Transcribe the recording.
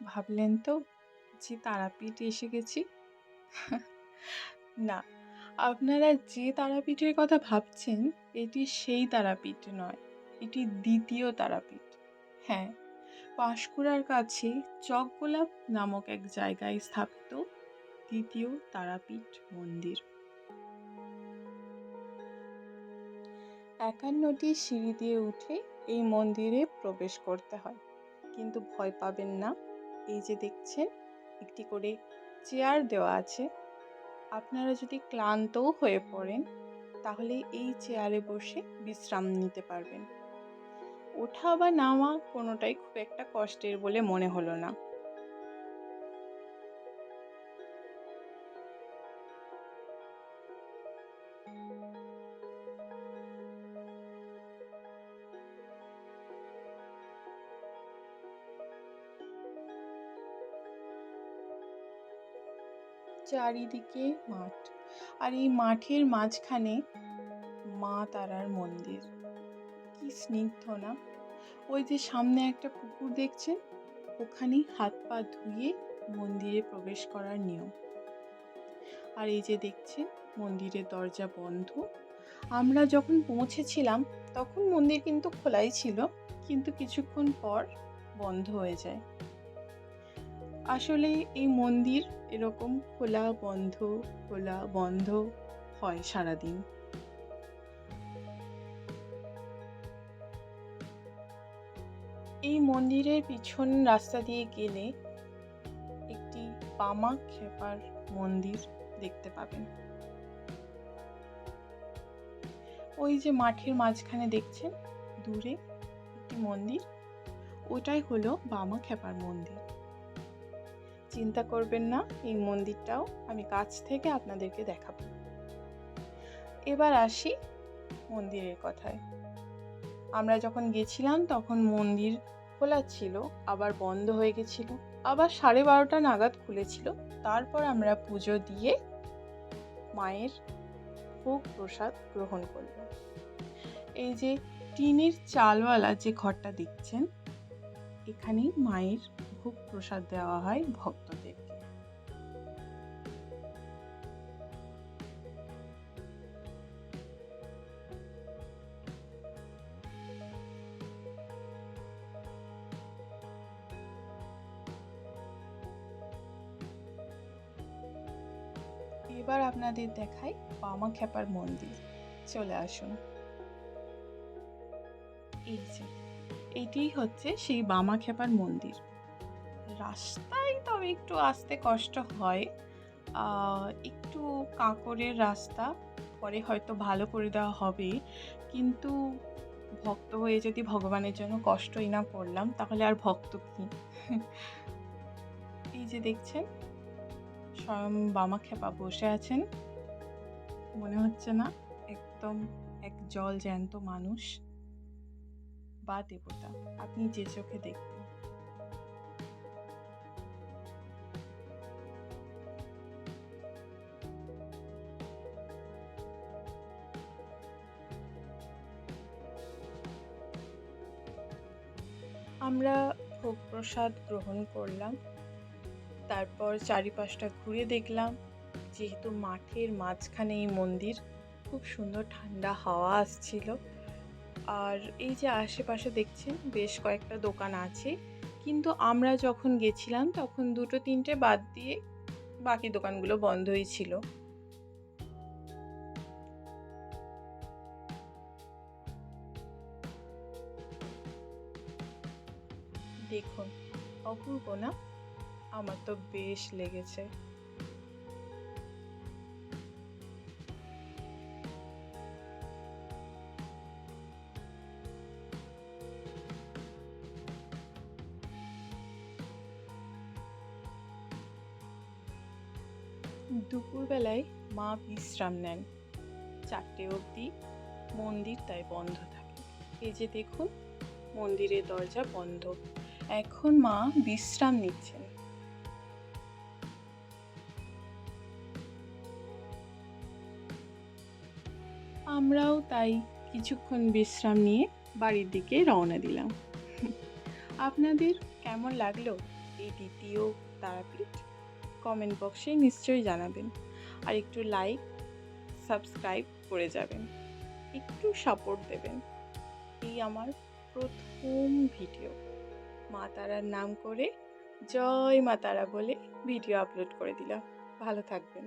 ভাবলেন তো যে তারাপীঠ এসে গেছি? না, আপনারা যে তারাপীঠের কথা ভাবছেন এটি সেই তারাপীঠ নয়, এটি দ্বিতীয় তারাপীঠ। হ্যাঁ, পাঁশকুড়ার কাছে চকগোলাপ নামক এক জায়গায় স্থাপিত দ্বিতীয় তারাপীঠ মন্দির। ৫১টি সিঁড়ি দিয়ে উঠে এই মন্দিরে প্রবেশ করতে হয়, কিন্তু ভয় পাবেন না। এই যে দেখছেন, একটি করে চেয়ার দেওয়া আছে। আপনারা যদি ক্লান্তও হয়ে পড়েন তাহলে এই চেয়ারে বসে বিশ্রাম নিতে পারবেন। ওঠা বা নামা কোনোটাই খুব একটা কষ্টের বলে মনে হলো না। চারিদিকে মাঠ, আর এই মাঠের মাঝখানে মা তারার মন্দির। কি স্নিগ্ধ না! ওই যে সামনে একটা পুকুর দেখছেন, ওখানেই হাত পা ধুয়ে মন্দিরে প্রবেশ করার নিয়ম। আর এই যে দেখছেন, মন্দিরের দরজা বন্ধ। আমরা যখন পৌঁছেছিলাম তখন মন্দির কিন্তু খোলাই ছিল, কিন্তু কিছুক্ষণ পর বন্ধ হয়ে যায়। আসলে এই মন্দির এরকম খোলা বন্ধ হয় সারাদিন। এই মন্দিরের পিছন রাস্তা দিয়ে গেলে একটি বামা খেপার মন্দির দেখতে পাবেন। ওই যে মাঠের মাঝখানে দেখছেন দূরে একটি মন্দির, ওটাই হলো বামা খেপার মন্দির। চিন্তা করবেন না, এই মন্দিরটাও আমি কাছ থেকে আপনাদেরকে দেখাবো। এবার আসি মন্দিরের কথায়। আমরা যখন গেছিলাম তখন মন্দির খোলা ছিল, আবার বন্ধ হয়ে গেছিল, আবার 12:30 নাগাদ খুলেছিল। তারপর আমরা পুজো দিয়ে মায়ের ভোগ প্রসাদ গ্রহণ করলাম। এই যে টিনের চালওয়ালা যে ঘরটা দেখছেন, এখানেই মায়ের ভোগ প্রসাদ দেওয়া হয় ভক্তদেরকে। এবার আপনাদের দেখাই বামা খেপার মন্দির। চলে আসুন। এই যে এটিই হচ্ছে সেই বামা খেপার মন্দির। রাস্তায় তবে একটু আসতে কষ্ট হয়, একটু কাঁকড়ের রাস্তা, পরে হয়তো ভালো করে দেওয়া হবে। কিন্তু ভক্ত হয়ে যদি ভগবানের জন্য কষ্টই না করলাম তাহলে আর ভক্ত কি? এই যে দেখছেন, স্বয়ং বামা খেপা বসে আছেন। মনে হচ্ছে না একদম এক জল জ্যান্ত মানুষ বা দেবতা, আপনি যে চোখে দেখবেন। আমরা ভোগ প্রসাদ গ্রহণ করলাম, তারপর চারিপাশটা ঘুরে দেখলাম। যেহেতু মাঠের মাঝখানে এই মন্দির, খুব সুন্দর ঠান্ডা হাওয়া আসছিল। আর এই যে আশেপাশে দেখছেন বেশ কয়েকটা দোকান আছে, কিন্তু আমরা যখন গেছিলাম তখন 2-3টে বাদ দিয়ে বাকি দোকানগুলো বন্ধই ছিল। দেখুন, অপূর্ব না? আমার তো বেশ লেগেছে। দুপুরবেলায় মা বিশ্রাম নেন, 4টে অবধি মন্দির তাই বন্ধ থাকে। এই যে দেখুন, মন্দিরের দরজা বন্ধ, এখন মা বিশ্রাম নিচ্ছেন। আমরাও তাই কিছুক্ষণ বিশ্রাম নিয়ে বাড়ির দিকে রওনা দিলাম। আপনাদের কেমন লাগলো এই দ্বিতীয় তারাপীঠ? কমেন্ট বক্সে নিশ্চয়ই জানাবেন, আর একটু লাইক সাবস্ক্রাইব করে যাবেন, একটু সাপোর্ট দেবেন। এই আমার প্রথম ভিডিও, মা তারার নাম করে জয় মা তারা বলে ভিডিও আপলোড করে দিলাম। ভালো থাকবেন।